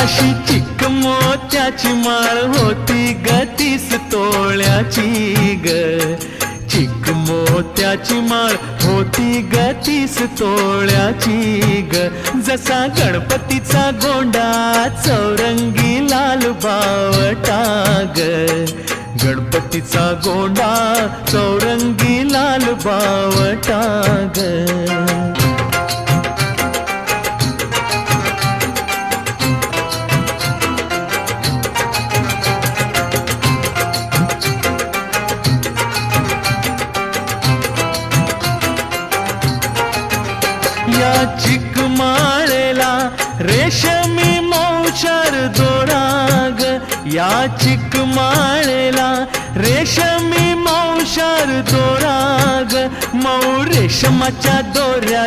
अशी चिक मोत्याची माळ होती ग 30 तोळ्याची ग. चिक मोत्याची माळ होती ग 30 तोळ्याची ग. जसा गणपतीचा गोंडा चौरंगी लाल बावटा ग. गणपतीचा गोंडा चौरंगी लाल बावटा ग. या चिक माळेला रेशमी मौचार दोरा ग. या चिक माळेला रेशमी मौचार दोरा ग. मऊ रेशमाच्या दोऱ्यात